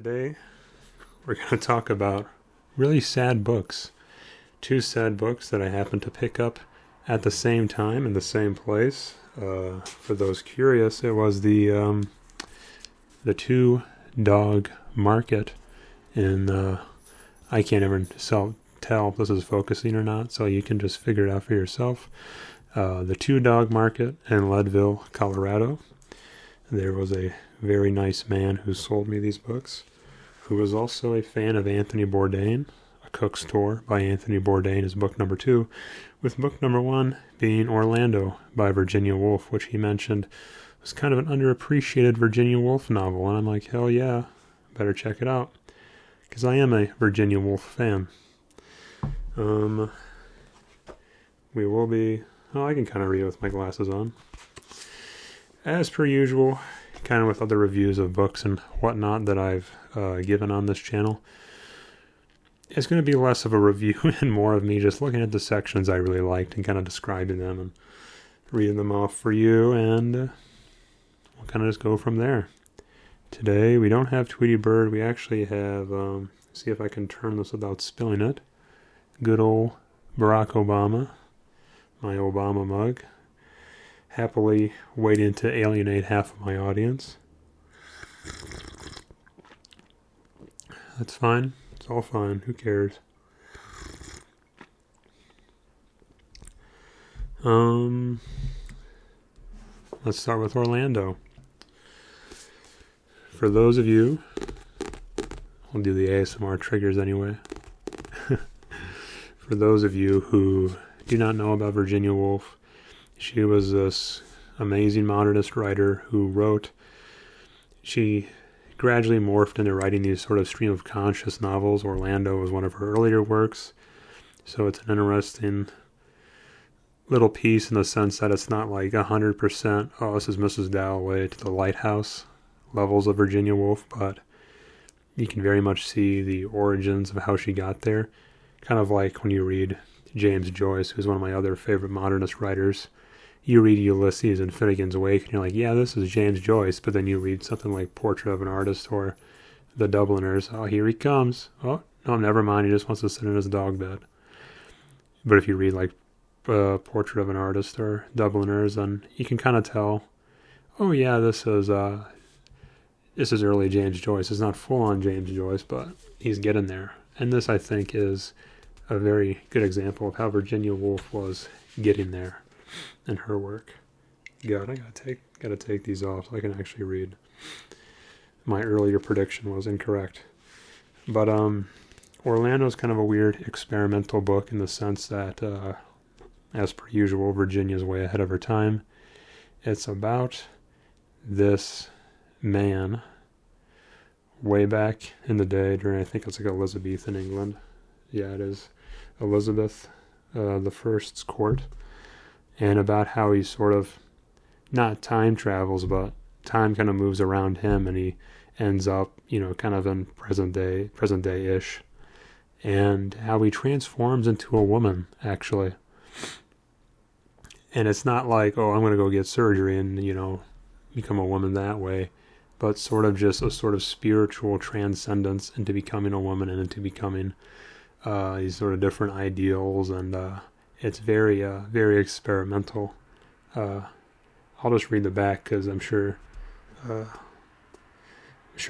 Today, we're going to talk about really sad books. Two sad books that I happened to pick up at the same time in the same place. For those curious, it was the Two Dog Market in, I can't even tell if this is focusing or not, so you can just figure it out for yourself. The Two Dog Market in Leadville, Colorado. There was a very nice man who sold me these books, who was also a fan of Anthony Bourdain. A Cook's Tour by Anthony Bourdain is book number 2, with book number 1 being Orlando by Virginia Woolf, which he mentioned was kind of an underappreciated Virginia Woolf novel. And I'm like, hell yeah, better check it out, because I am a Virginia Woolf fan. We will be... Oh, I can kind of read it with my glasses on. As per usual, kind of with other reviews of books and whatnot that I've given on this channel, it's going to be less of a review and more of me just looking at the sections I really liked and kind of describing them and reading them off for you, and we'll kind of just go from there. Today, we don't have Tweety Bird. We actually have, see if I can turn this without spilling it, good old Barack Obama, my Obama mug. Happily waiting to alienate half of my audience. That's fine. It's all fine. Who cares? Let's start with Orlando. For those of you, I'll do the ASMR triggers anyway. For those of you who do not know about Virginia Woolf, she was this amazing modernist writer she gradually morphed into writing these sort of stream of conscious novels. Orlando was one of her earlier works, so it's an interesting little piece in the sense that it's not like 100%, oh, this is Mrs. Dalloway to the Lighthouse levels of Virginia Woolf, but you can very much see the origins of how she got there. Kind of like when you read James Joyce, who's one of my other favorite modernist writers. You read Ulysses and Finnegan's Wake, and you're like, yeah, this is James Joyce. But then you read something like Portrait of an Artist or The Dubliners. Oh, here he comes. Oh, no, never mind. He just wants to sit in his dog bed. But if you read like Portrait of an Artist or Dubliners, then you can kind of tell, oh yeah, this is early James Joyce. It's not full-on James Joyce, but he's getting there. And this, I think, is a very good example of how Virginia Woolf was getting there in her work. God, I gotta take these off so I can actually read. My earlier prediction was incorrect. But Orlando's kind of a weird experimental book in the sense that, as per usual, Virginia's way ahead of her time. It's about this man way back in the day during, I think it's like Elizabethan England. Yeah, it is Elizabeth the First's court. And about how he sort of, not time travels, but time kind of moves around him, and he ends up, kind of in present day-ish. And how he transforms into a woman, actually. And it's not like, oh, I'm going to go get surgery and, become a woman that way. But sort of just a sort of spiritual transcendence into becoming a woman and into becoming these sort of different ideals, and it's very, very experimental. I'll just read the back because I'm sure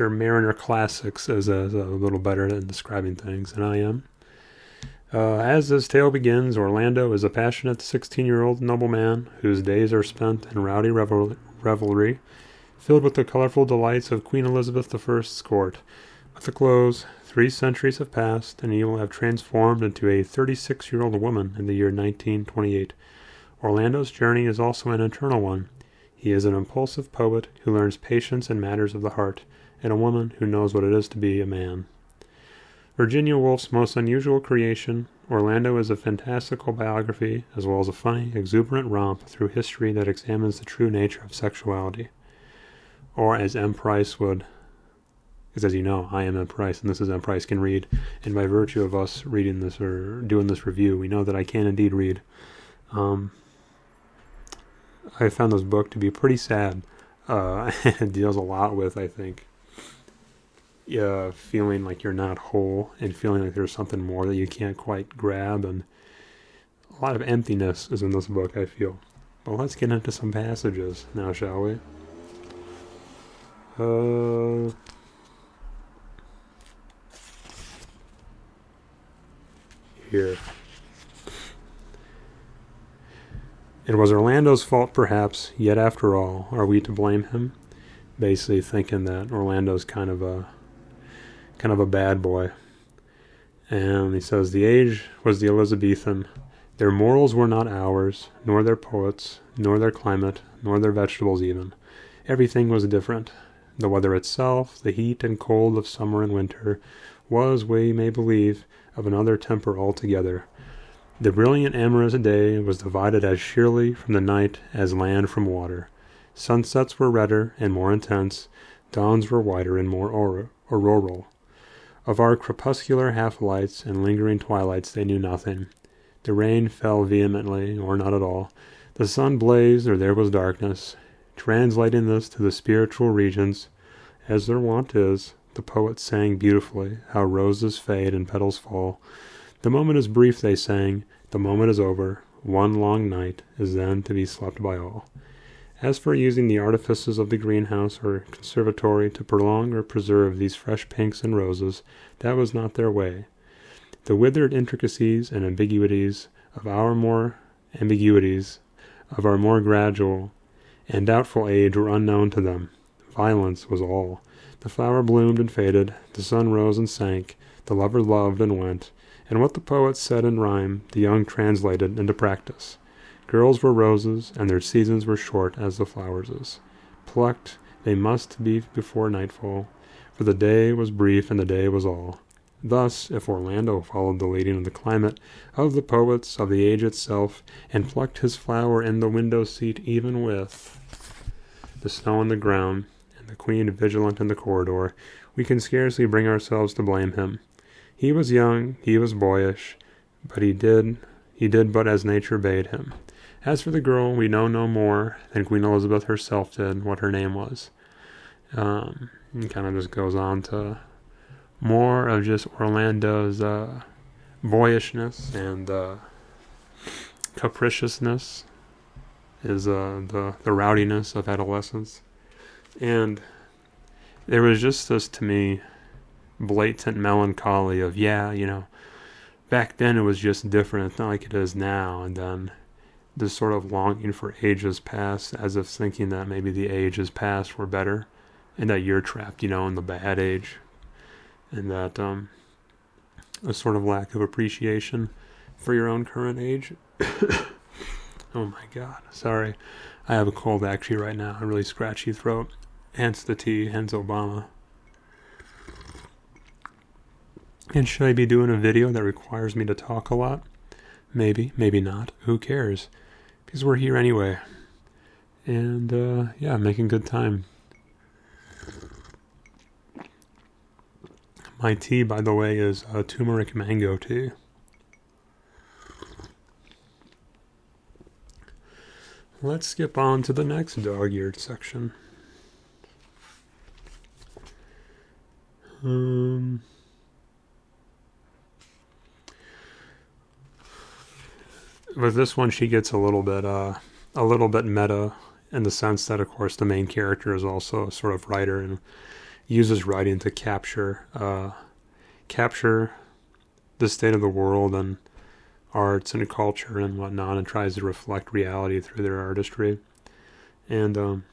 Mariner Classics is a little better at describing things than I am. As this tale begins, Orlando is a passionate 16-year-old nobleman whose days are spent in rowdy revelry, filled with the colorful delights of Queen Elizabeth I's court. At the close, 3 centuries have passed, and he will have transformed into a 36-year-old woman in the year 1928. Orlando's journey is also an internal one. He is an impulsive poet who learns patience in matters of the heart, and a woman who knows what it is to be a man. Virginia Woolf's most unusual creation, Orlando is a fantastical biography, as well as a funny, exuberant romp through history that examines the true nature of sexuality. Or as M. Price would... Because as you know, I am M. Price, and this is M. Price Can Read. And by virtue of us reading this or doing this review, we know that I can indeed read. I found this book to be pretty sad. It deals a lot with, I think, feeling like you're not whole and feeling like there's something more that you can't quite grab, and a lot of emptiness is in this book, I feel. But let's get into some passages now, shall we? Here. It was Orlando's fault, perhaps, yet after all, are we to blame him? Basically thinking that Orlando's kind of a bad boy. And he says, the age was the Elizabethan. Their morals were not ours, nor their poets, nor their climate, nor their vegetables even. Everything was different. The weather itself, the heat and cold of summer and winter, was, we may believe, of another temper altogether. The brilliant amorous day was divided as sheerly from the night as land from water. Sunsets were redder and more intense, dawns were wider and more auroral. Of our crepuscular half-lights and lingering twilights they knew nothing. The rain fell vehemently, or not at all. The sun blazed, or there was darkness. Translating this to the spiritual regions, as their wont is, the poets sang beautifully, how roses fade and petals fall. The moment is brief, they sang, the moment is over. One long night is then to be slept by all. As for using the artifices of the greenhouse or conservatory to prolong or preserve these fresh pinks and roses, that was not their way. The withered intricacies and ambiguities of our more gradual and doubtful age were unknown to them. Violence was all. The flower bloomed and faded, the sun rose and sank, the lover loved and went, and what the poets said in rhyme the young translated into practice. Girls were roses, and their seasons were short as the flowers'. Plucked they must be before nightfall, for the day was brief and the day was all. Thus, if Orlando followed the leading of the climate, of the poets, of the age itself, and plucked his flower in the window-seat even with the snow on the ground, and the queen vigilant in the corridor, we can scarcely bring ourselves to blame him. He was young, he was boyish, but he did but as nature bade him. As for the girl, we know no more than Queen Elizabeth herself did what her name was. And kind of just goes on to more of just Orlando's boyishness and capriciousness, is the rowdiness of adolescence. And there was just this, to me, blatant melancholy of, back then it was just different. It's not like it is now. And then this sort of longing for ages past, as if thinking that maybe the ages past were better, and that you're trapped, in the bad age. And that a sort of lack of appreciation for your own current age. Oh my God, sorry. I have a cold actually right now, a really scratchy throat. Hence the tea, hence Obama. And should I be doing a video that requires me to talk a lot? Maybe, maybe not. Who cares? Because we're here anyway. And, making good time. My tea, by the way, is turmeric mango tea. Let's skip on to the next dog-eared section. With this one, she gets a little bit meta, in the sense that, of course, the main character is also a sort of writer and uses writing to capture the state of the world and arts and culture and whatnot, and tries to reflect reality through their artistry. And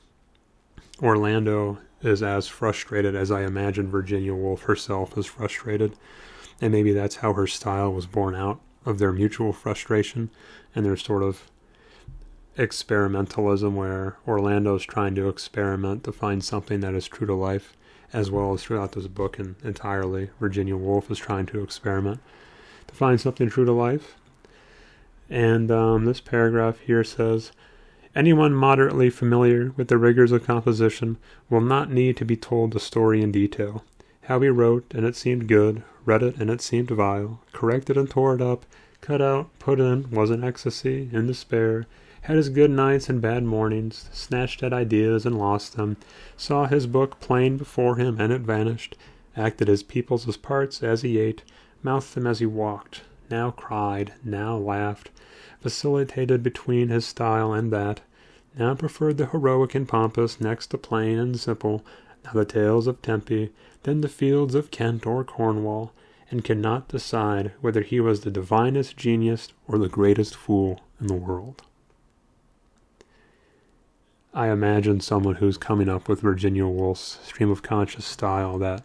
Orlando is as frustrated as I imagine Virginia Woolf herself is frustrated, and maybe that's how her style was born out of their mutual frustration and their sort of experimentalism, where Orlando's trying to experiment to find something that is true to life, as well as throughout this book and entirely, Virginia Woolf is trying to experiment to find something true to life. And this paragraph here says, anyone moderately familiar with the rigors of composition will not need to be told the story in detail. How he wrote, and it seemed good, read it, and it seemed vile, corrected and tore it up, cut out, put in, was in ecstasy, in despair, had his good nights and bad mornings, snatched at ideas and lost them, saw his book plain before him and it vanished, acted his peoples as parts as he ate, mouthed them as he walked, now cried, now laughed, vacillated between his style and that, now preferred the heroic and pompous, next the plain and simple, now the tales of Tempe, then the fields of Kent or Cornwall, and could not decide whether he was the divinest genius or the greatest fool in the world. I imagine someone who's coming up with Virginia Woolf's stream of conscious style that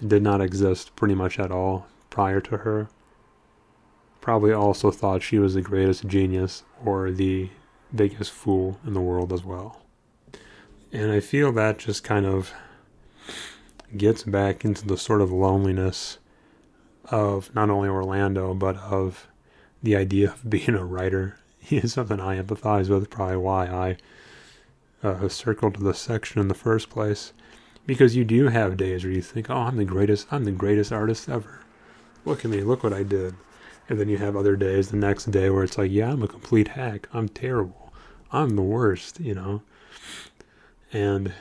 did not exist pretty much at all prior to her, probably also thought she was the greatest genius or the biggest fool in the world as well. And I feel that just kind of gets back into the sort of loneliness of not only Orlando, but of the idea of being a writer. He is something I empathize with, probably why I circled this section in the first place. Because you do have days where you think, oh, I'm the greatest artist ever. Look at me, look what I did. And then you have other days, the next day, where it's like, yeah, I'm a complete hack. I'm terrible. I'm the worst, And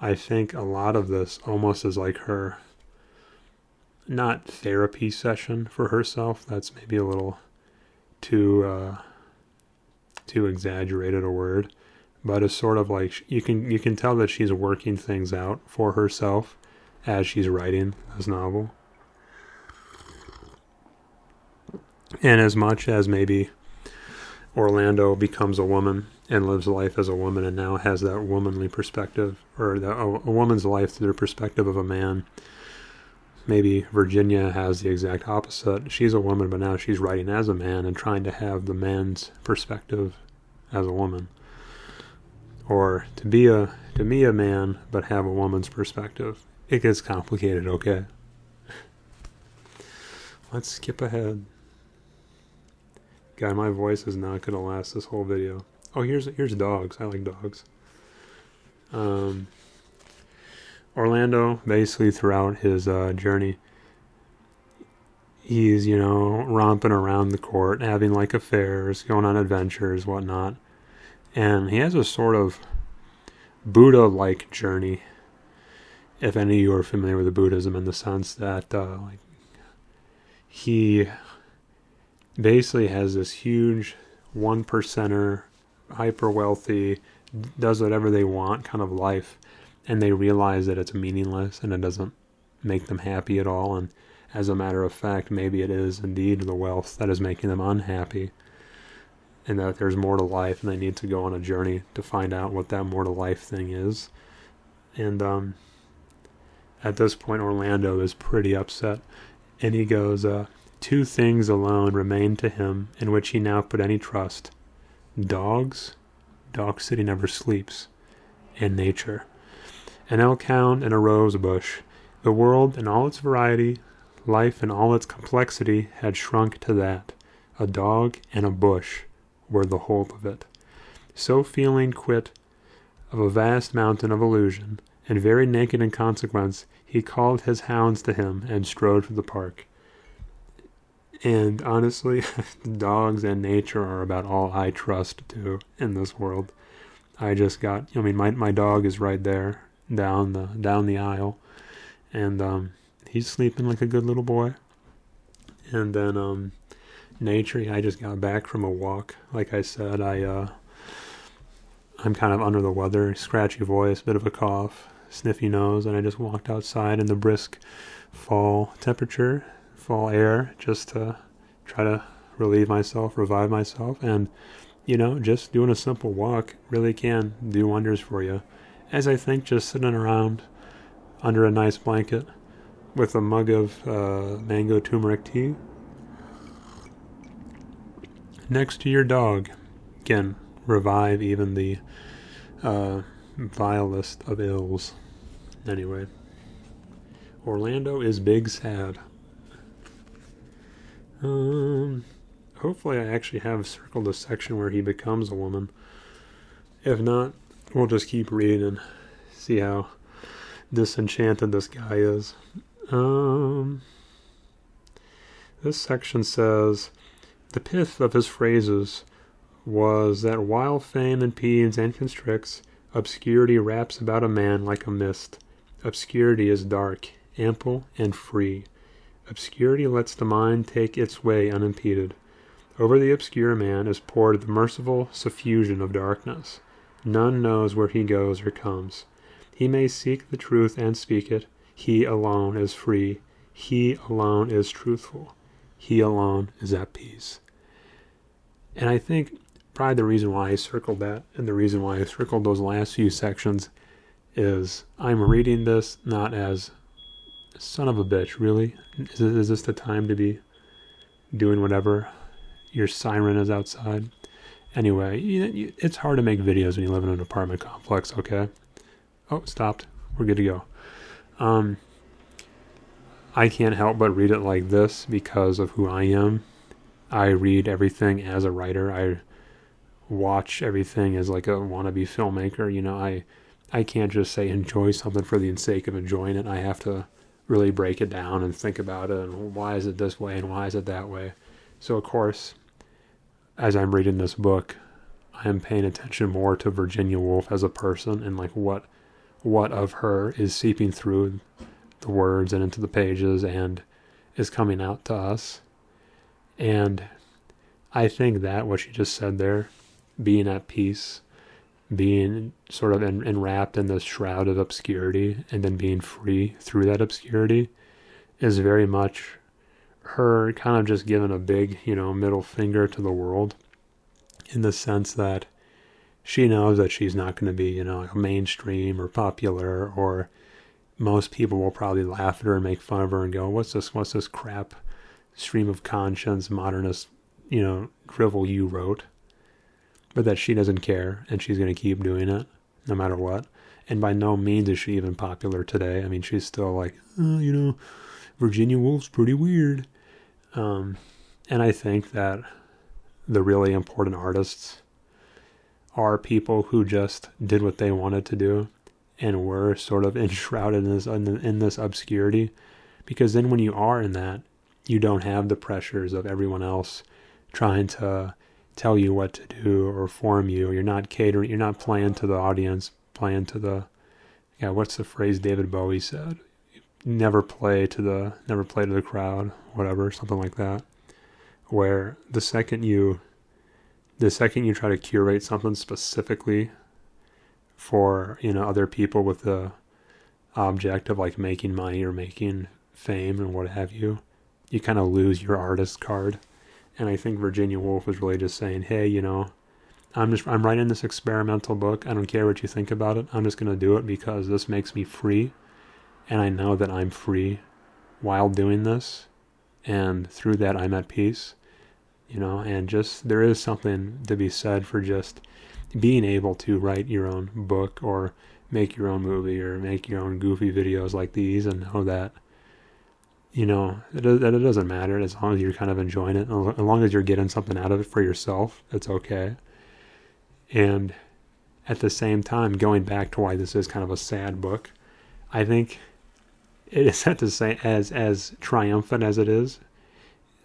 I think a lot of this almost is like her, not therapy session for herself. That's maybe a little too exaggerated a word. But it's sort of like you can tell that she's working things out for herself as she's writing this novel. And as much as maybe Orlando becomes a woman and lives life as a woman and now has that womanly perspective, or a woman's life through the perspective of a man, maybe Virginia has the exact opposite. She's a woman, but now she's writing as a man and trying to have the man's perspective as a woman. Or to be a man, but have a woman's perspective. It gets complicated, okay? Let's skip ahead. God, my voice is not going to last this whole video. Oh, here's dogs. I like dogs. Orlando, basically throughout his journey, he's, romping around the court, having like affairs, going on adventures, whatnot. And he has a sort of Buddha-like journey, if any of you are familiar with Buddhism, in the sense that he basically has this huge 1%er, hyper-wealthy, does whatever they want kind of life, and they realize that it's meaningless and it doesn't make them happy at all, and as a matter of fact, maybe it is indeed the wealth that is making them unhappy, and that there's more to life, and they need to go on a journey to find out what that more to life thing is. And at this point, Orlando is pretty upset, and he goes, 2 things alone remain to him in which he now put any trust: dogs, Dog City never sleeps, and nature. An elk hound and a rose bush. The world in all its variety, life in all its complexity had shrunk to that. A dog and a bush were the whole of it. So feeling quit of a vast mountain of illusion, and very naked in consequence, he called his hounds to him and strode through the park. And honestly, dogs and nature are about all I trust to in this world. I just got, my dog is right there down the aisle, and he's sleeping like a good little boy. And then nature, I just got back from a walk. Like I said, I'm kind of under the weather, scratchy voice, bit of a cough, sniffy nose, and I just walked outside in the brisk fall temperature, fall air, just to try to revive myself, and just doing a simple walk really can do wonders for you. As I think just sitting around under a nice blanket with a mug of mango turmeric tea next to your dog can revive even the vilest of ills. Anyway, Orlando is big sad. Hopefully I actually have circled a section where he becomes a woman. If not, we'll just keep reading and see how disenchanted this guy is. This section says, the pith of his phrases was that while fame impedes and constricts, obscurity wraps about a man like a mist. Obscurity is dark, ample and free. Obscurity lets the mind take its way unimpeded. Over the obscure man is poured the merciful suffusion of darkness. None knows where he goes or comes. He may seek the truth and speak it. He alone is free. He alone is truthful. He alone is at peace. And I think probably the reason why I circled that and the reason why I circled those last few sections is I'm reading this not as son of a bitch, really? Is this the time to be doing whatever? Your siren is outside. Anyway, it's hard to make videos when you live in an apartment complex, okay? Oh, stopped. We're good to go. I can't help but read it like this because of who I am. I read everything as a writer. I watch everything as like a wannabe filmmaker. You know, I can't just say enjoy something for the sake of enjoying it. I have to really break it down and think about it and why is it this way and why is it that way. So of course, as I'm reading this book, I am paying attention more to Virginia Woolf as a person and like what of her is seeping through the words and into the pages and is coming out to us. And I think that what she just said there, being at peace, being sort of enwrapped in this shroud of obscurity and then being free through that obscurity is very much her kind of just giving a big, middle finger to the world in the sense that she knows that she's not going to be, mainstream or popular, or most people will probably laugh at her and make fun of her and go, what's this crap stream of conscience, modernist, drivel you wrote? But that she doesn't care, and she's going to keep doing it, no matter what. And by no means is she even popular today. I mean, she's still like, Virginia Woolf's pretty weird. And I think that the really important artists are people who just did what they wanted to do and were sort of enshrouded in this obscurity. Because then when you are in that, you don't have the pressures of everyone else trying to tell you what to do or form you. You're not catering, you're not playing to the audience, playing to the, what's the phrase David Bowie said? Never play to the crowd, whatever, something like that. Where the second you try to curate something specifically for, other people with the object of like making money or making fame and what have you, you kind of lose your artist card. And I think Virginia Woolf was really just saying, hey, I'm writing this experimental book. I don't care what you think about it. I'm just going to do it because this makes me free. And I know that I'm free while doing this. And through that, I'm at peace. And just there is something to be said for just being able to write your own book or make your own movie or make your own goofy videos like these and know that, that it doesn't matter as long as you're kind of enjoying it. As long as you're getting something out of it for yourself, it's okay. And at the same time, going back to why this is kind of a sad book, I think it is set to say as triumphant as it is,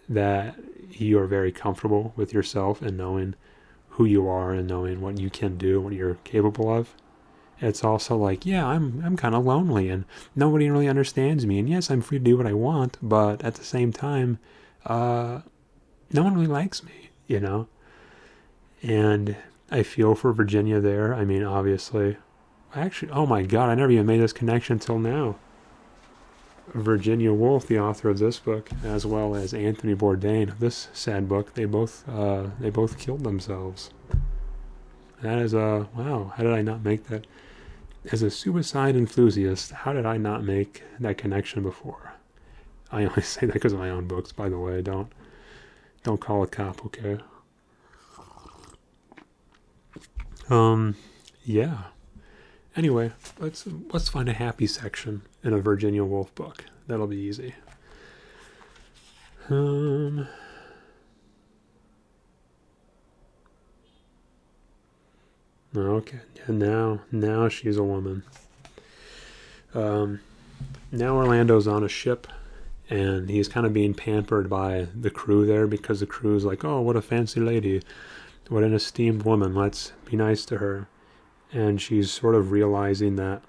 that you are very comfortable with yourself and knowing who you are and knowing what you can do, what you're capable of. It's also like, I'm kind of lonely and nobody really understands me. And yes, I'm free to do what I want, but at the same time, no one really likes me, And I feel for Virginia there. I mean, obviously, oh my God, I never even made this connection till now. Virginia Woolf, the author of this book, as well as Anthony Bourdain of this sad book, they both killed themselves. That is wow. How did I not make that? As a suicide enthusiast, how did I not make that connection before? I only say that because of my own books, by the way. Don't call a cop, okay? Yeah. Anyway, let's find a happy section in a Virginia Woolf book. That'll be easy. Okay, yeah, now she's a woman. Now Orlando's on a ship, and he's kind of being pampered by the crew there because the crew's like, oh, what a fancy lady, what an esteemed woman, let's be nice to her. And she's sort of realizing that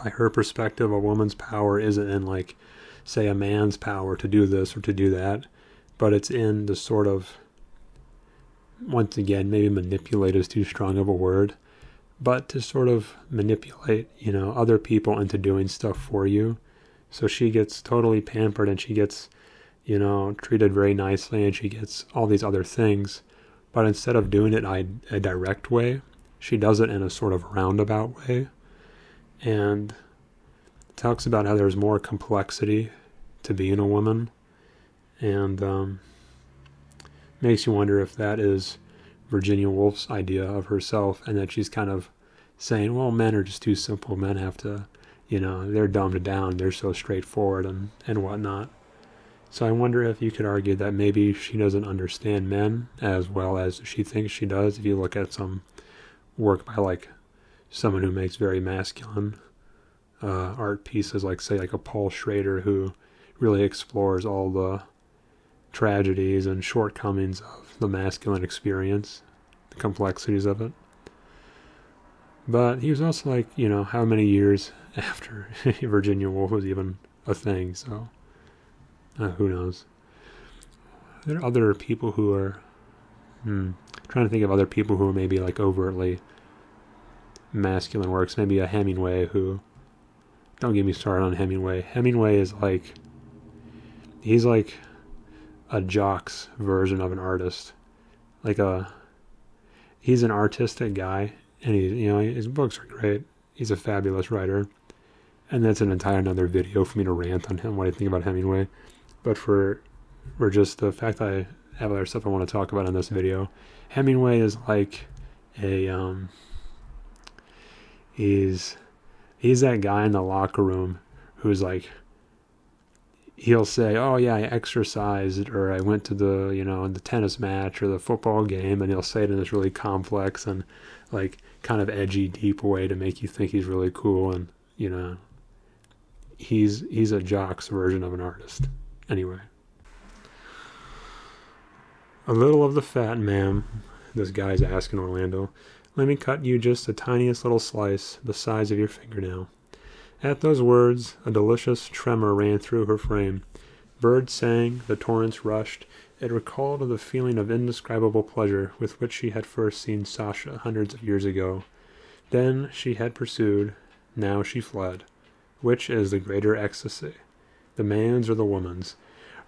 by her perspective, a woman's power isn't in, like, say, a man's power to do this or to do that, but it's in the sort of, once again, maybe manipulate is too strong of a word, but to sort of manipulate, other people into doing stuff for you. So she gets totally pampered and she gets, treated very nicely and she gets all these other things. But instead of doing it a direct way, she does it in a sort of roundabout way. And talks about how there's more complexity to being a woman. And makes you wonder if that is Virginia Woolf's idea of herself, and that she's kind of saying, well, men are just too simple. Men have to, they're dumbed down. They're so straightforward and whatnot. So I wonder if you could argue that maybe she doesn't understand men as well as she thinks she does. If you look at some work by, like, someone who makes very masculine art pieces, like, say, like a Paul Schrader, who really explores all the tragedies and shortcomings of the masculine experience, the complexities of it. But he was also, like, how many years after Virginia Woolf was even a thing, so who knows. There are other people who are trying to think of other people who are maybe, like, overtly masculine works. Maybe a Hemingway, who, don't get me started on Hemingway. Hemingway is like, he's like a jock's version of an artist. He's an artistic guy, and his books are great. He's a fabulous writer, and that's an entire another video for me to rant on him, what I think about Hemingway. But for just the fact that I have other stuff I want to talk about in this video, Hemingway is like he's that guy in the locker room who's like, he'll say, oh yeah, I exercised, or I went to the tennis match or the football game, and he'll say it in this really complex and, like, kind of edgy, deep way to make you think he's really cool, and he's a jock's version of an artist. Anyway, a little of the fat, ma'am, this guy's asking Orlando. Let me cut you just the tiniest little slice, the size of your fingernail. At those words, a delicious tremor ran through her frame. Birds sang, the torrents rushed. It recalled the feeling of indescribable pleasure with which she had first seen Sasha hundreds of years ago. Then she had pursued, now she fled. Which is the greater ecstasy? The man's or the woman's?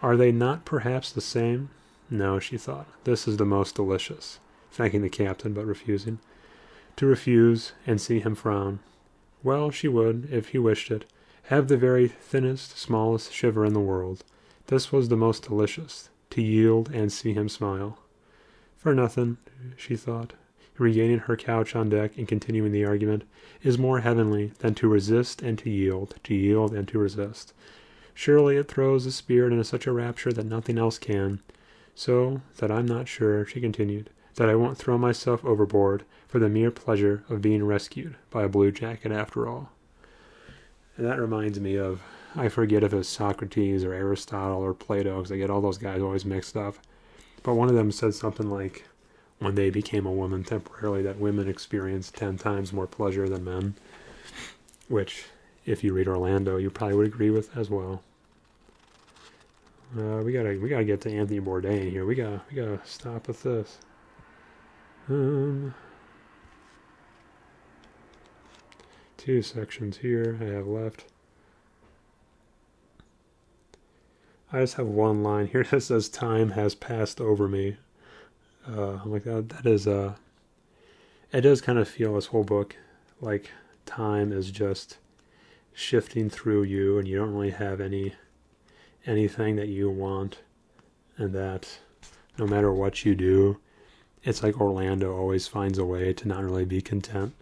Are they not perhaps the same? No, she thought, this is the most delicious. Thanking the captain, but refusing. To refuse, and see him frown. Well, she would, if he wished it, have the very thinnest, smallest shiver in the world. This was the most delicious, to yield and see him smile. For nothing, she thought, regaining her couch on deck and continuing the argument, is more heavenly than to resist and to yield and to resist. Surely it throws the spirit into such a rapture that nothing else can. So that I'm not sure, she continued, that I won't throw myself overboard for the mere pleasure of being rescued by a blue jacket after all. And that reminds me of, I forget if it's Socrates or Aristotle or Plato, because I get all those guys always mixed up. But one of them said something like, when they became a woman temporarily, that women experienced 10 times more pleasure than men. Which, if you read Orlando, you probably would agree with as well. We gotta get to Anthony Bourdain here. We gotta stop with this. 2 sections here I have left. I just have one line here that says, time has passed over me. I'm like, that is, it does kind of feel, this whole book, like time is just shifting through you, and you don't really have anything that you want, and that no matter what you do, it's like Orlando always finds a way to not really be content.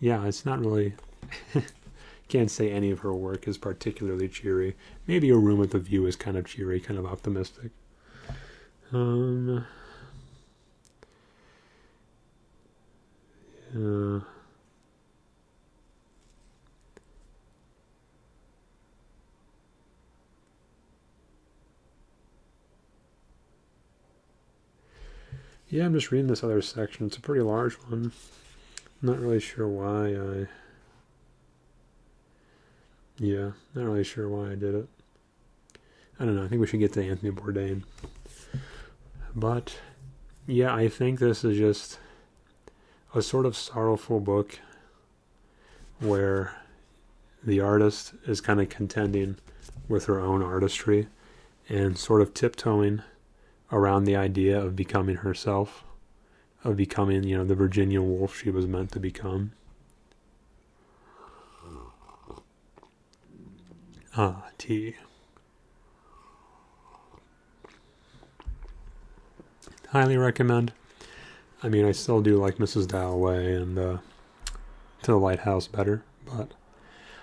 Yeah, it's not really, can't say any of her work is particularly cheery. Maybe A Room with a View is kind of cheery, kind of optimistic. Yeah, I'm just reading this other section. It's a pretty large one. Not really sure why not really sure why I did it. I don't know. I think we should get to Anthony Bourdain. But, yeah, I think this is just a sort of sorrowful book where the artist is kind of contending with her own artistry and sort of tiptoeing around the idea of becoming herself, of becoming, the Virginia Woolf she was meant to become. Tea. Highly recommend. I mean, I still do like Mrs. Dalloway and To the Lighthouse better, but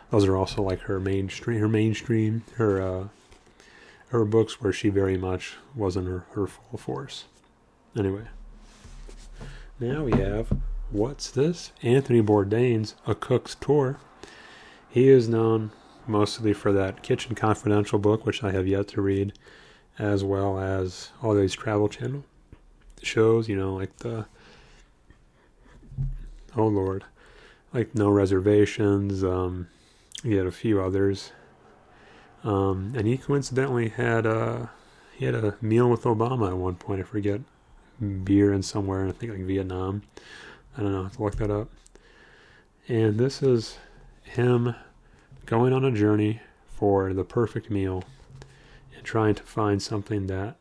those are also like her books where she very much wasn't her full force. Anyway, now we have What's This? Anthony Bourdain's A Cook's Tour. He is known mostly for that Kitchen Confidential book, which I have yet to read, as well as all these Travel Channel shows, like like No Reservations. He had a few others, and he coincidentally had a meal with Obama at one point. I forget, beer in somewhere, I think like Vietnam. I don't know, I have to look that up. And this is him going on a journey for the perfect meal and trying to find something that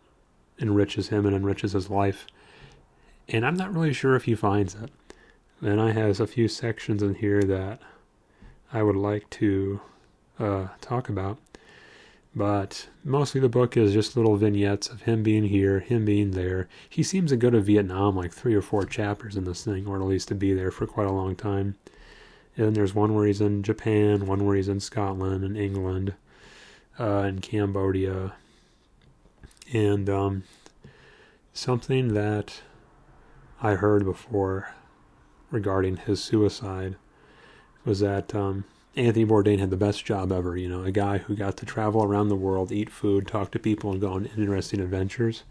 enriches him and enriches his life. And I'm not really sure if he finds it. And I have a few sections in here that I would like to talk about. But mostly the book is just little vignettes of him being here, him being there. He seems to go to Vietnam like 3 or 4 chapters in this thing, or at least to be there for quite a long time. And there's one where he's in Japan, one where he's in Scotland and England, and Cambodia. And something that I heard before regarding his suicide was that Anthony Bourdain had the best job ever. A guy who got to travel around the world, eat food, talk to people, and go on interesting adventures.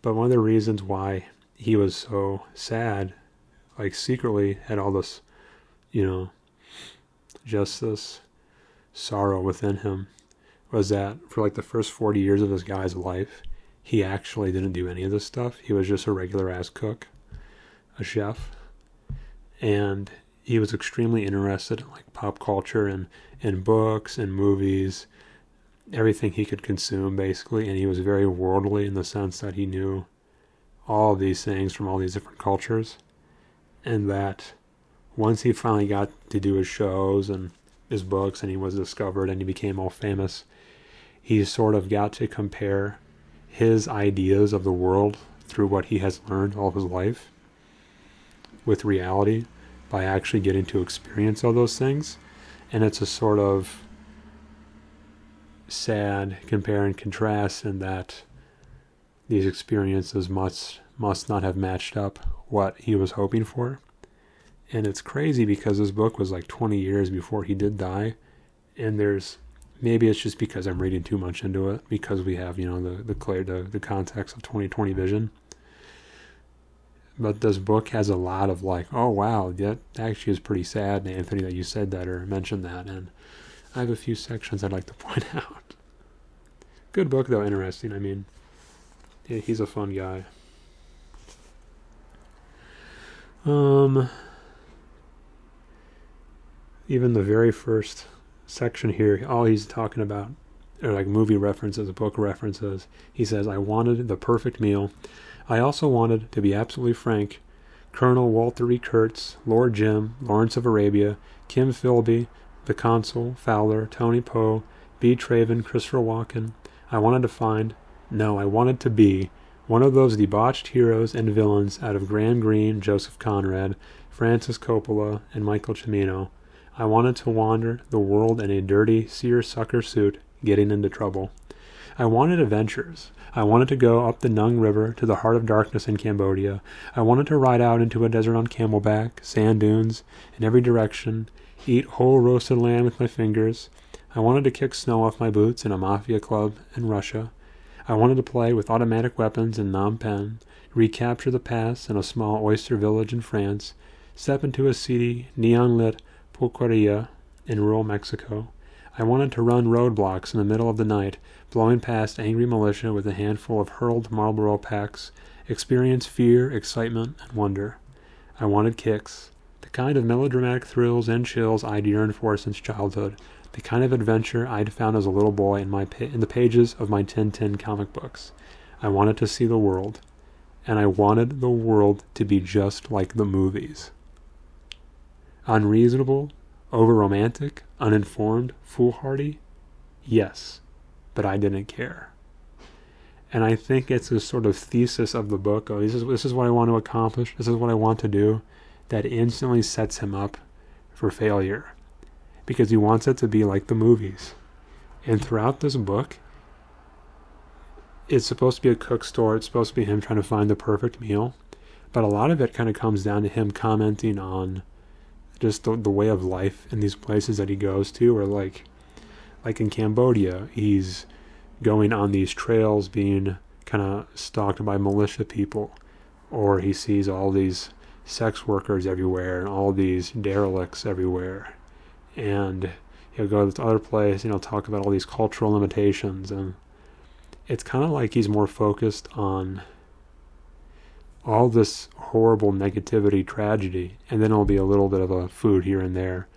But one of the reasons why he was so sad, like secretly had all this, just this sorrow within him, was that for like the first 40 years of this guy's life, he actually didn't do any of this stuff. He was just a regular ass cook, a chef. And he was extremely interested in like pop culture and books and movies, everything he could consume basically. And he was very worldly in the sense that he knew all of these things from all these different cultures. And that once he finally got to do his shows and his books and he was discovered and he became all famous, he sort of got to compare his ideas of the world through what he has learned all his life with reality by actually getting to experience all those things. And it's a sort of sad compare and contrast in that these experiences must not have matched up what he was hoping for. And it's crazy because this book was like 20 years before he did die. And maybe it's just because I'm reading too much into it, because we have, the context of 2020 vision. But this book has a lot of like, oh wow, that actually is pretty sad, Anthony, that you said that or mentioned that. And I have a few sections I'd like to point out. Good book though, interesting. I mean, he's a fun guy. Even the very first section here, all he's talking about are like movie references, book references. He says, I wanted the perfect meal. I also wanted, to be absolutely frank, Colonel Walter E. Kurtz, Lord Jim, Lawrence of Arabia, Kim Philby, the Consul, Fowler, Tony Poe, B. Traven, Christopher Walken. I wanted to be one of those debauched heroes and villains out of Graham Greene, Joseph Conrad, Francis Coppola, and Michael Cimino. I wanted to wander the world in a dirty seersucker suit, getting into trouble. I wanted adventures. I wanted to go up the Nung River to the heart of darkness in Cambodia. I wanted to ride out into a desert on camelback, sand dunes, in every direction, eat whole roasted lamb with my fingers. I wanted to kick snow off my boots in a mafia club in Russia. I wanted to play with automatic weapons in Phnom Penh, recapture the past in a small oyster village in France, step into a seedy, neon-lit pulqueria in rural Mexico. I wanted to run roadblocks in the middle of the night, blowing past angry militia with a handful of hurled Marlboro packs, experience fear, excitement, and wonder. I wanted kicks, the kind of melodramatic thrills and chills I'd yearned for since childhood, the kind of adventure I'd found as a little boy in the pages of my Tintin comic books. I wanted to see the world, and I wanted the world to be just like the movies. Unreasonable, over-romantic, uninformed, foolhardy? Yes, but I didn't care. And I think it's a sort of thesis of the book. Oh, this is what I want to accomplish. This is what I want to do. That instantly sets him up for failure. Because he wants it to be like the movies. And throughout this book, it's supposed to be a cook's store. It's supposed to be him trying to find the perfect meal. But a lot of it kind of comes down to him commenting on just the way of life in these places that he goes to. Or like in Cambodia, he's going on these trails being kind of stalked by militia people. Or he sees all these sex workers everywhere and all these derelicts everywhere. And he'll go to this other place and he'll talk about all these cultural limitations. And it's kind of like he's more focused on all this horrible negativity, tragedy, and then it'll be a little bit of a food here and there.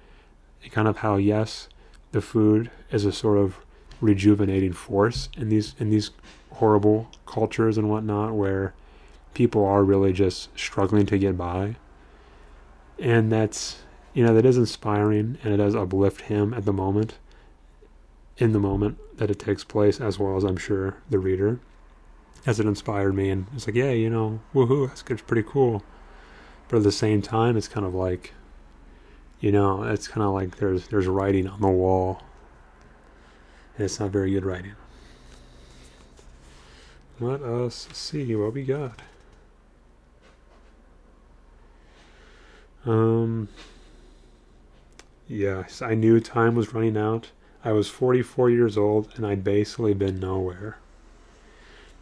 And kind of how, yes, the food is a sort of rejuvenating force in these horrible cultures and whatnot, where people are really just struggling to get by. And that's, that is inspiring, and it does uplift him at the moment, in the moment that it takes place, as well as I'm sure the reader, as it inspired me. And it's like, yeah, woohoo, that's pretty cool. But at the same time, it's kind of like, it's kind of like there's writing on the wall, and it's not very good writing. Let us see what we got. Yes, I knew time was running out. I was 44 years old, and I'd basically been nowhere.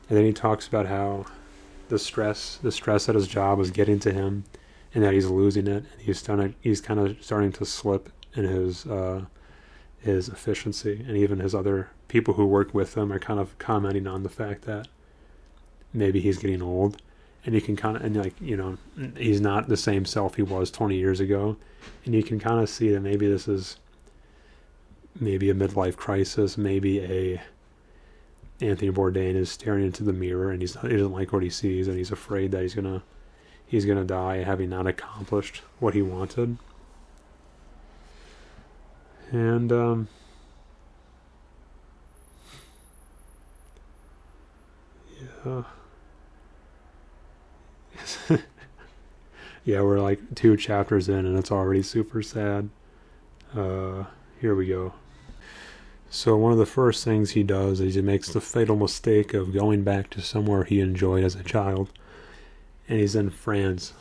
And then he talks about how the stress at his job was getting to him, and that he's losing it, and he's kind of starting to slip in his efficiency, and even his other people who work with him are kind of commenting on the fact that maybe he's getting old, and you can kind of, he's not the same self he was 20 years ago, and you can kind of see that maybe this is maybe a midlife crisis, maybe Anthony Bourdain is staring into the mirror, and he doesn't like what he sees, and he's afraid that he's gonna die having not accomplished what he wanted. And yeah. Yeah, we're like 2 chapters in and it's already super sad. Here we go. So one of the first things he does is he makes the fatal mistake of going back to somewhere he enjoyed as a child. And he's in France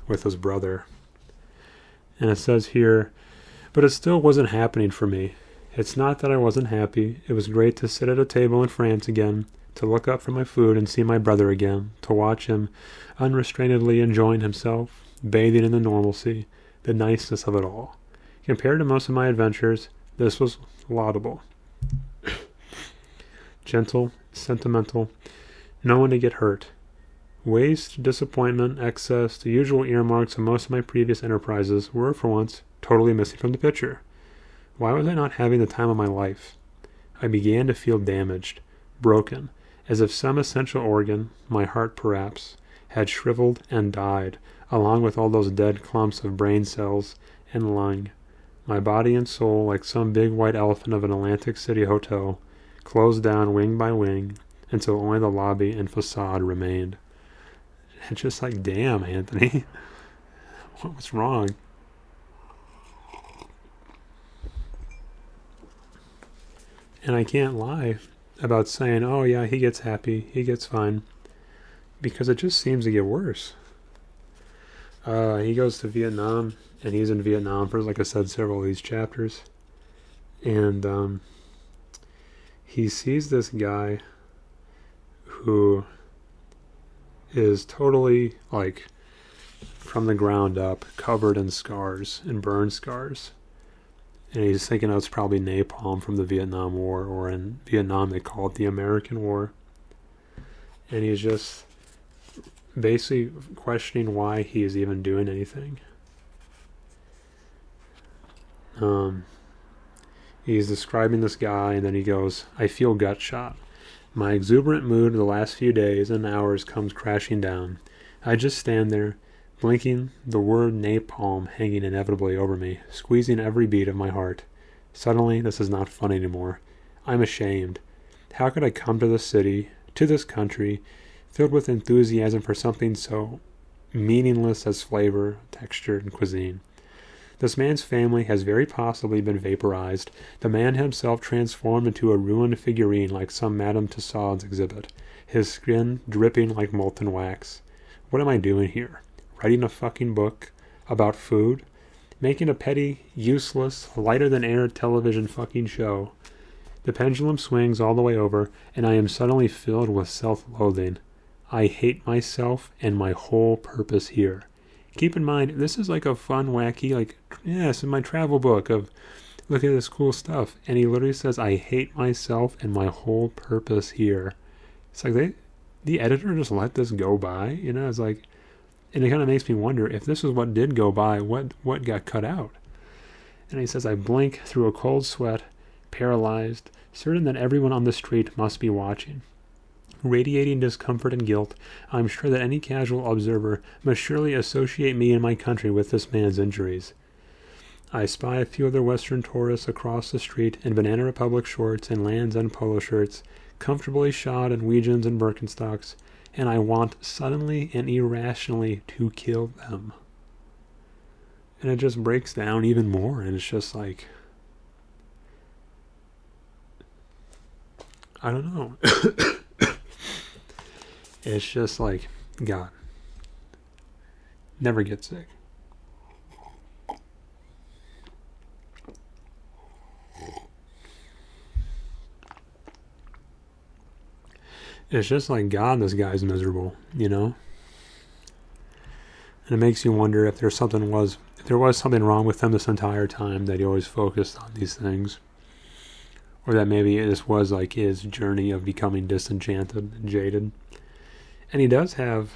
with his brother. And it says here, but it still wasn't happening for me. It's not that I wasn't happy. It was great to sit at a table in France again, to look up from my food and see my brother again, to watch him unrestrainedly enjoying himself, bathing in the normalcy, the niceness of it all. Compared to most of my adventures, this was laudable. Gentle, sentimental, no one to get hurt. Waste, disappointment, excess, the usual earmarks of most of my previous enterprises were, for once, totally missing from the picture. Why was I not having the time of my life? I began to feel damaged, broken, as if some essential organ, my heart perhaps, had shriveled and died, along with all those dead clumps of brain cells and lung. My body and soul, like some big white elephant of an Atlantic City hotel, closed down wing by wing until only the lobby and facade remained. It's just like, damn, Anthony. What's wrong? And I can't lie about saying, oh yeah, he gets happy, he gets fine, because it just seems to get worse. He goes to Vietnam, and he's in Vietnam for, like I said, several of these chapters. And he sees this guy who is totally, like, from the ground up, covered in scars and burn scars. And he's thinking it's probably napalm from the Vietnam War, or in Vietnam they call it the American War. And he's just basically questioning why he is even doing anything. He's describing this guy, and then he goes, I feel gut shot. My exuberant mood of the last few days and hours comes crashing down. I just stand there, blinking, the word napalm hanging inevitably over me, squeezing every beat of my heart. Suddenly, this is not fun anymore. I'm ashamed. How could I come to this city, to this country, filled with enthusiasm for something so meaningless as flavor, texture, and cuisine? This man's family has very possibly been vaporized, the man himself transformed into a ruined figurine like some Madame Tussauds exhibit, his skin dripping like molten wax. What am I doing here? Writing a fucking book about food? Making a petty, useless, lighter-than-air television fucking show? The pendulum swings all the way over, and I am suddenly filled with self-loathing. I hate myself and my whole purpose here. Keep in mind, this is like a fun, wacky, it's in my travel book of, look at this cool stuff. And he literally says, I hate myself and my whole purpose here. It's like the editor just let this go by, it's like, and it kind of makes me wonder if this was what did go by, what got cut out. And he says, I blink through a cold sweat, paralyzed, certain that everyone on the street must be watching. Radiating discomfort and guilt, I'm sure that any casual observer must surely associate me and my country with this man's injuries. I spy a few other Western tourists across the street in Banana Republic shorts and Land's End polo shirts, comfortably shod in Weejuns and Birkenstocks, and I want suddenly and irrationally to kill them. And it just breaks down even more, and it's just like, I don't know. It's just like, God, never get sick. It's just like, God, this guy's miserable, And it makes you wonder if there was something wrong with him this entire time, that he always focused on these things. Or that maybe this was like his journey of becoming disenchanted and jaded. And he does have,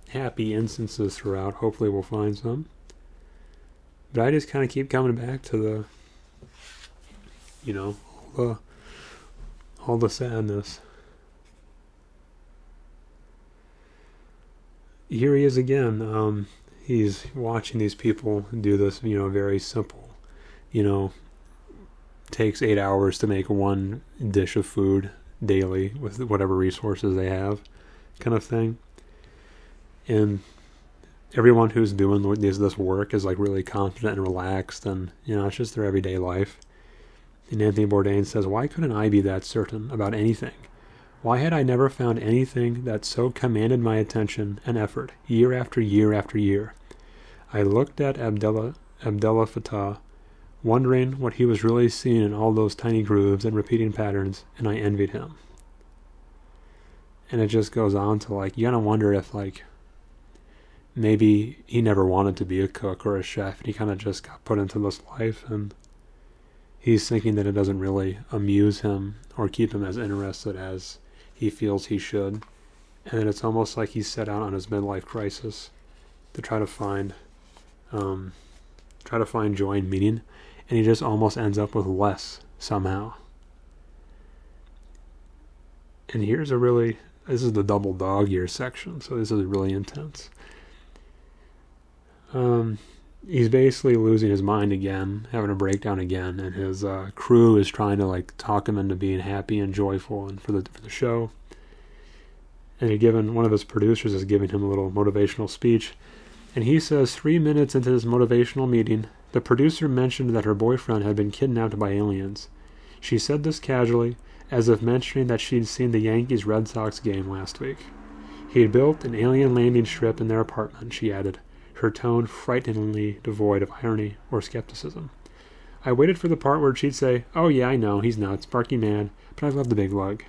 happy instances throughout. Hopefully we'll find some. But I just kind of keep coming back to all the sadness. Here he is again. He's watching these people do this, very simple, takes 8 hours to make one dish of food daily with whatever resources they have, kind of thing. And everyone who's doing this work is like really confident and relaxed, and it's just their everyday life. And Anthony Bourdain says, why couldn't I be that certain about anything? Why had I never found anything that so commanded my attention and effort year after year after year? I looked at Abdullah Fattah, wondering what he was really seeing in all those tiny grooves and repeating patterns, and I envied him. And it just goes on to you gotta wonder if maybe he never wanted to be a cook or a chef, and he kind of just got put into this life, and he's thinking that it doesn't really amuse him or keep him as interested as he feels he should. And then it's almost like he's set out on his midlife crisis to try to find joy and meaning, and he just almost ends up with less somehow. And this is the double dog year section, so this is really intense. He's basically losing his mind again, having a breakdown again, and his crew is trying to talk him into being happy and joyful and for the show. And one of his producers is giving him a little motivational speech, and he says 3 minutes into this motivational meeting, the producer mentioned that her boyfriend had been kidnapped by aliens. She said this casually, as if mentioning that she'd seen the Yankees-Red Sox game last week. He had built an alien landing strip in their apartment, she added, her tone frighteningly devoid of irony or skepticism. I waited for the part where she'd say, oh yeah, I know, he's nuts, barky mad, but I love the big lug.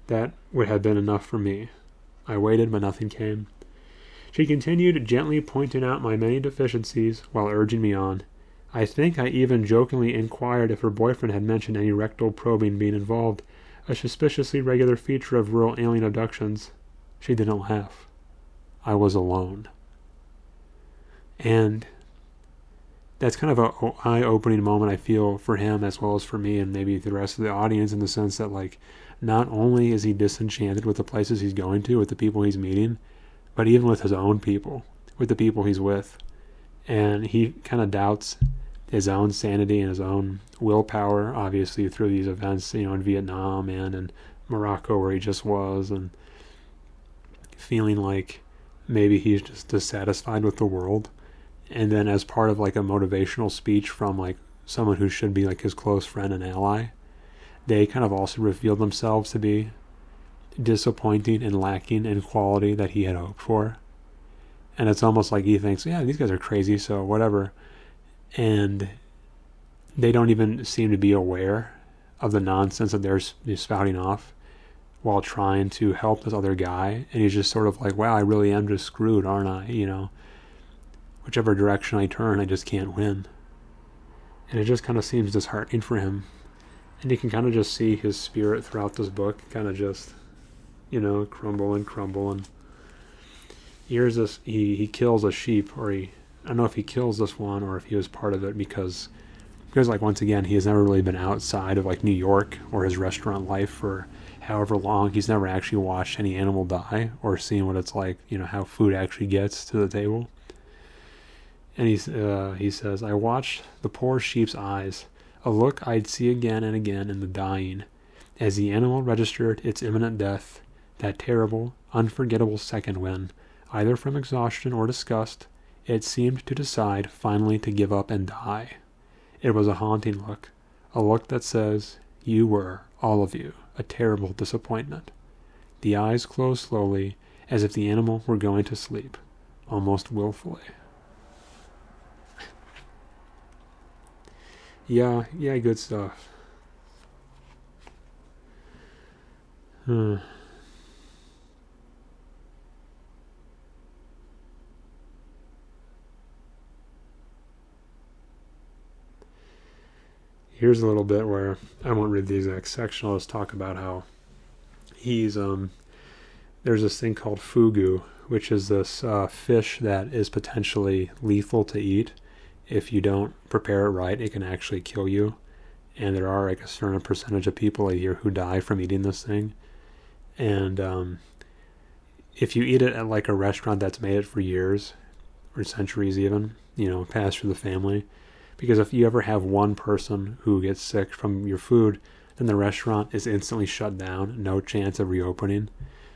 That would have been enough for me. I waited, but nothing came. She continued, gently pointing out my many deficiencies while urging me on. I think I even jokingly inquired if her boyfriend had mentioned any rectal probing being involved, a suspiciously regular feature of rural alien abductions. She didn't laugh. I was alone. And that's kind of an eye-opening moment, I feel, for him as well as for me and maybe the rest of the audience, in the sense that, like, not only is he disenchanted with the places he's going to, with the people he's meeting, but even with his own people, with the people he's with. And he kind of doubts his own sanity and his own willpower, obviously, through these events, in Vietnam and in Morocco where he just was, and feeling like maybe he's just dissatisfied with the world. And then as part of like a motivational speech from like someone who should be like his close friend and ally, they kind of also reveal themselves to be disappointing and lacking in quality that he had hoped for. And it's almost like he thinks, yeah, these guys are crazy, so whatever. And they don't even seem to be aware of the nonsense that they're spouting off while trying to help this other guy. And he's just sort of like, wow, I really am just screwed, aren't I? Whichever direction I turn, I just can't win. And it just kind of seems disheartening for him. And you can kind of just see his spirit throughout this book kind of just, crumble and crumble. And here's this, he kills a sheep, or I don't know if he kills this one or if he was part of it, because like, once again, he has never really been outside of like New York or his restaurant life for however long. He's never actually watched any animal die or seen what it's like, how food actually gets to the table. And he says, I watched the poor sheep's eyes, a look I'd see again and again in the dying, as the animal registered its imminent death, that terrible, unforgettable second when, either from exhaustion or disgust, it seemed to decide finally to give up and die. It was a haunting look, a look that says, you were, all of you, a terrible disappointment. The eyes closed slowly, as if the animal were going to sleep, almost willfully. Yeah, good stuff. Here's a little bit where I won't read the exact section. I'll just talk about how he's there's this thing called fugu, which is this fish that is potentially lethal to eat. If you don't prepare it right, it can actually kill you. And there are like a certain percentage of people a year who die from eating this thing. And if you eat it at like a restaurant that's made it for years or centuries even, passed through the family, because if you ever have one person who gets sick from your food, then the restaurant is instantly shut down, no chance of reopening.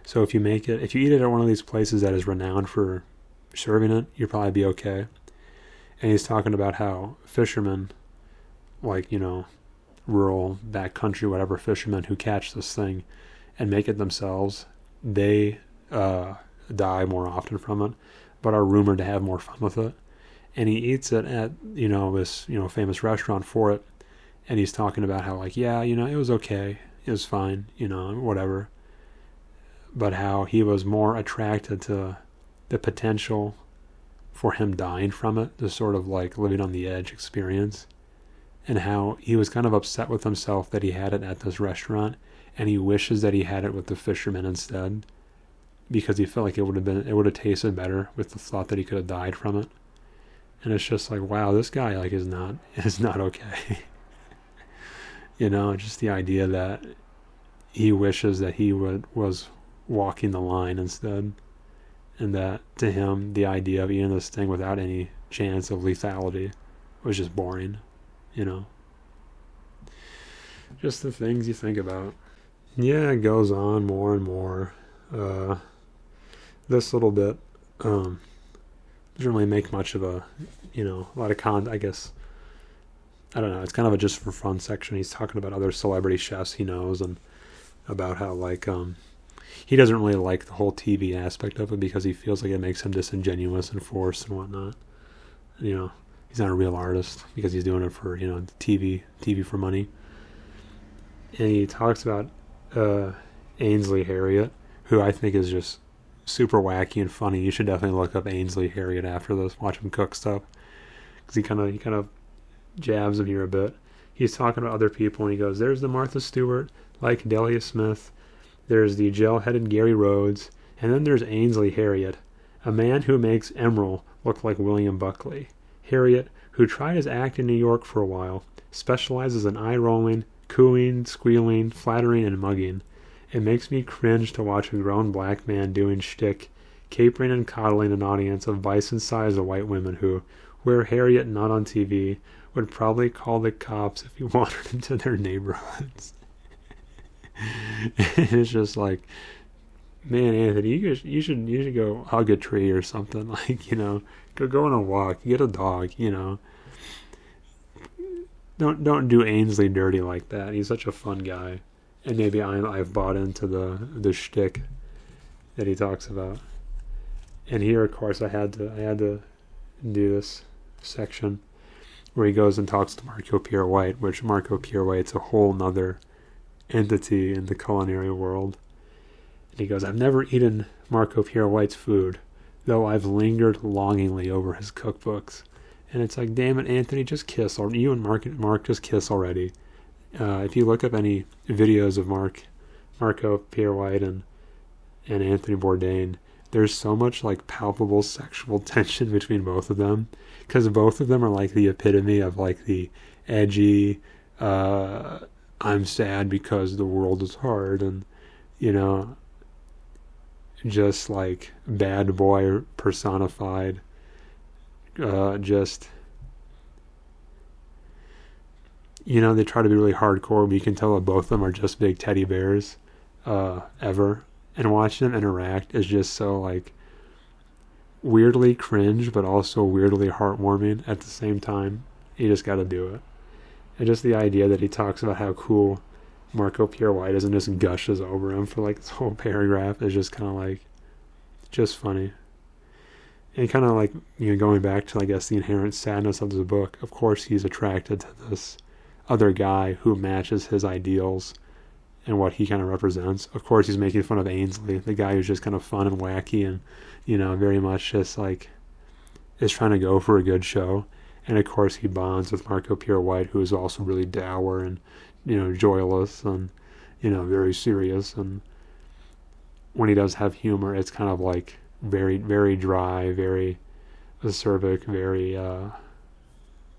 So if you eat it at one of these places that is renowned for serving it, you'll probably be okay. And he's talking about how fishermen, like, rural, backcountry, whatever fishermen who catch this thing and make it themselves, they die more often from it, but are rumored to have more fun with it. And he eats it at, this, famous restaurant for it. And he's talking about how, like, yeah, it was okay. It was fine, whatever. But how he was more attracted to the potential for him dying from it, the sort of like living on the edge experience, and how he was kind of upset with himself that he had it at this restaurant, and he wishes that he had it with the fishermen instead, because he felt like it would have tasted better with the thought that he could have died from it. And it's just like, wow, this guy like is not okay. Just the idea that he wishes that he was walking the line instead. And that, to him, the idea of eating this thing without any chance of lethality was just boring, Just the things you think about. Yeah, it goes on more and more. This little bit doesn't really make much of a lot of I guess. I don't know. It's kind of a just for fun section. He's talking about other celebrity chefs he knows and about how, like, he doesn't really like the whole TV aspect of it because he feels like it makes him disingenuous and forced and whatnot. He's not a real artist because he's doing it for, TV for money. And he talks about Ainsley Harriott, who I think is just super wacky and funny. You should definitely look up Ainsley Harriott after this. Watch him cook stuff, because he kind of jabs him here a bit. He's talking about other people, and he goes, "There's the Martha Stewart, like Delia Smith. There's the gel-headed Gary Rhodes, and then there's Ainsley Harriott, a man who makes Emeril look like William Buckley. Harriott, who tried his act in New York for a while, specializes in eye-rolling, cooing, squealing, flattering, and mugging. It makes me cringe to watch a grown black man doing shtick, capering and coddling an audience of bison-sized white women who, were Harriott not on TV, would probably call the cops if he wandered into their neighborhoods." And it's just like, man, Anthony, you should go hug a tree or something. Like, go on a walk, get a dog. Don't do Ainsley dirty like that. He's such a fun guy, and maybe I've bought into the shtick that he talks about. And here, of course, I had to do this section where he goes and talks to Marco Pierre White, which Marco Pierre White's a whole nother entity in the culinary world. And he goes, "I've never eaten Marco Pierre White's food, though I've lingered longingly over his cookbooks." And it's like, damn it, Anthony, just kiss. Or you and Mark just kiss already. If you look up any videos of Marco Pierre White and Anthony Bourdain, there's so much like palpable sexual tension between both of them, because both of them are like the epitome of like the edgy, I'm sad because the world is hard, and just like bad boy personified. Just they try to be really hardcore, but you can tell that both of them are just big teddy bears ever. And watching them interact is just so like weirdly cringe, but also weirdly heartwarming at the same time. You just got to do it. And just the idea that he talks about how cool Marco Pierre White is and just gushes over him for like this whole paragraph is just kind of like just funny. And kind of like, going back to, I guess, the inherent sadness of the book, of course he's attracted to this other guy who matches his ideals and what he kind of represents. Of course he's making fun of Ainsley, the guy who's just kind of fun and wacky and, very much just like is trying to go for a good show. And of course he bonds with Marco Pierre White, who is also really dour and, joyless and, very serious. And when he does have humor, it's kind of like very, very dry, very acerbic, very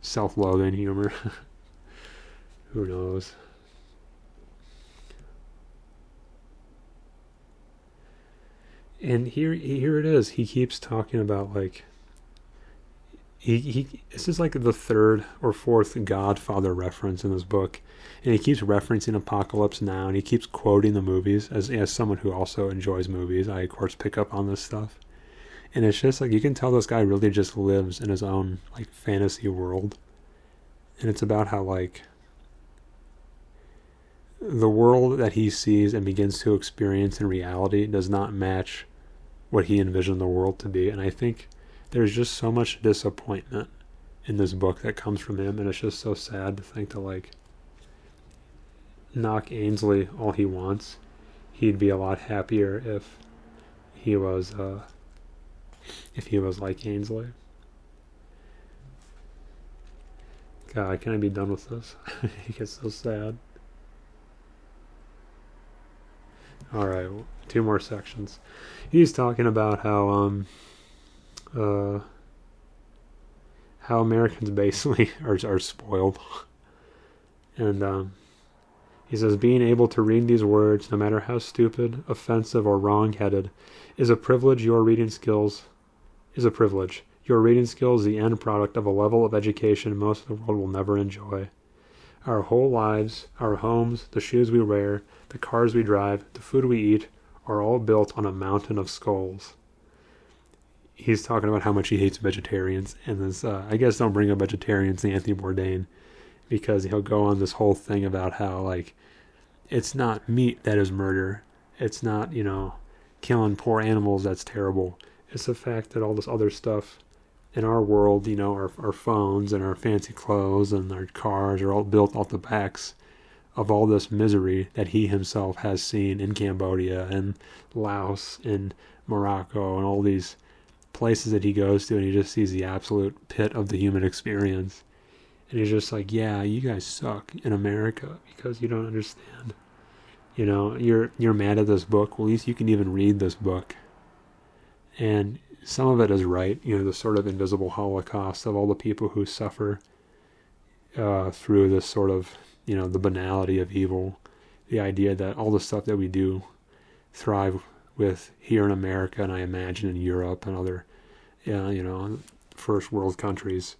self-loathing humor. Who knows? And here it is. He keeps talking about like this is like the third or fourth Godfather reference in this book, and he keeps referencing Apocalypse Now, and he keeps quoting the movies. As someone who also enjoys movies, I of course pick up on this stuff, and it's just like you can tell this guy really just lives in his own like fantasy world, and it's about how like the world that he sees and begins to experience in reality does not match what he envisioned the world to be. And I think there's just so much disappointment in this book that comes from him, and it's just so sad to think to like knock Ainsley all he wants. He'd be a lot happier if he was like Ainsley. God, can I be done with this? It gets so sad. Alright, 2 more sections. He's talking about how Americans basically are spoiled. And he says, being able to read these words, no matter how stupid, offensive, or wrong-headed, is a privilege. Your reading skills is a privilege. Your reading skills is the end product of a level of education most of the world will never enjoy. Our whole lives, our homes, the shoes we wear, the cars we drive, the food we eat, are all built on a mountain of skulls. He's talking about how much he hates vegetarians, and this, I guess don't bring up vegetarians in Anthony Bourdain, because he'll go on this whole thing about how, like, it's not meat that is murder. It's not, killing poor animals that's terrible. It's the fact that all this other stuff in our world, our phones and our fancy clothes and our cars are all built off the backs of all this misery that he himself has seen in Cambodia and Laos and Morocco and all these places that he goes to, and he just sees the absolute pit of the human experience. And he's just like, yeah, you guys suck in America because you don't understand. You know, you're mad at this book. Well, at least you can even read this book. And some of it is right. You know, the sort of invisible holocaust of all the people who suffer through this sort of, you know, the banality of evil. The idea that all the stuff that we do thrive with here in America, and I imagine in Europe and other, you know, first world countries,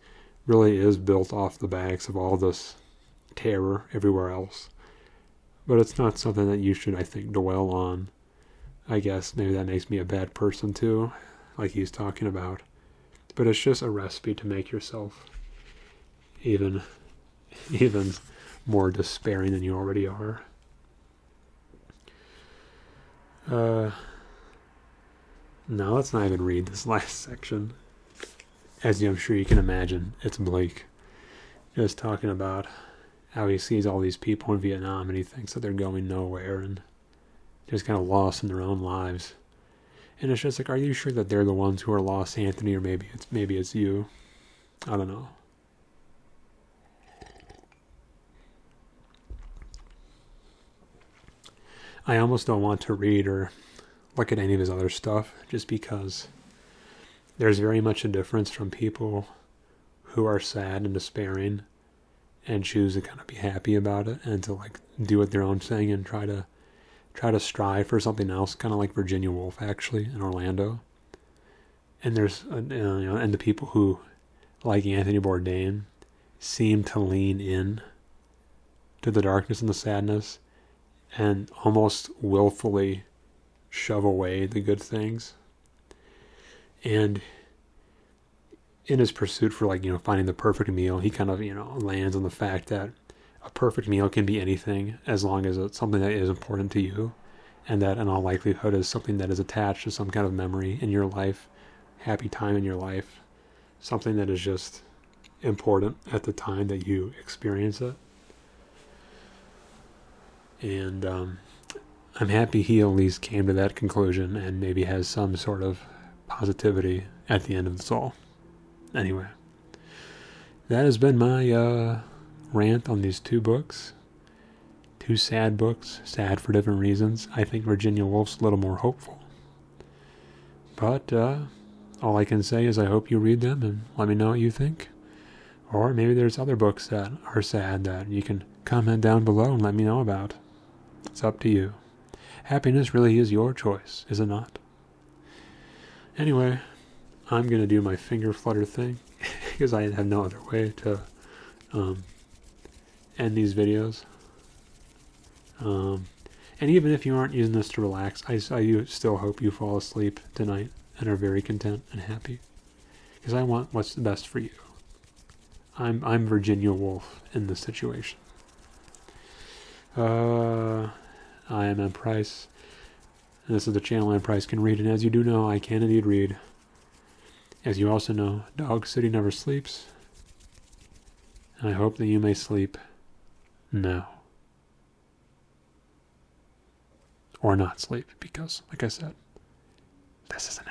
really is built off the backs of all this terror everywhere else. But it's not something that you should, I think, dwell on. I guess maybe that makes me a bad person too, like he's talking about. But it's just a recipe to make yourself even more despairing than you already are. Now let's not even read this last section. As I'm sure you can imagine, it's bleak. Just talking about how he sees all these people in Vietnam and he thinks that they're going nowhere and just kind of lost in their own lives. And it's just like, are you sure that they're the ones who are lost, Anthony, or maybe it's you? I don't know. I almost don't want to read or look at any of his other stuff just because there's very much a difference from people who are sad and despairing and choose to kind of be happy about it and to like do it their own thing and try to strive for something else, kind of like Virginia Woolf actually in Orlando. And there's you know, and the people who, like Anthony Bourdain, seem to lean in to the darkness and the sadness and almost willfully shove away the good things. And in his pursuit for, like, you know, finding the perfect meal, he kind of, you know, lands on the fact that a perfect meal can be anything as long as it's something that is important to you, and that in all likelihood is something that is attached to some kind of memory in your life, happy time in your life, something that is just important at the time that you experience it. And I'm happy he at least came to that conclusion and maybe has some sort of positivity at the end of this all. Anyway, that has been my rant on these two books. Two sad books, sad for different reasons. I think Virginia Woolf's a little more hopeful. But all I can say is I hope you read them and let me know what you think. Or maybe there's other books that are sad that you can comment down below and let me know about. It's up to you. Happiness really is your choice, is it not? Anyway, I'm going to do my finger flutter thing because I have no other way to end these videos. And even if you aren't using this to relax, I still hope you fall asleep tonight and are very content and happy. Because I want what's the best for you. I'm Virginia Woolf in this situation. I am M. Price, and this is the channel M. Price Can Read, and as you do know, I can indeed read. As you also know, Dog City never sleeps, and I hope that you may sleep now. Or not sleep, because, like I said, this isn't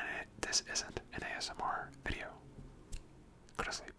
an ASMR video. Go to sleep.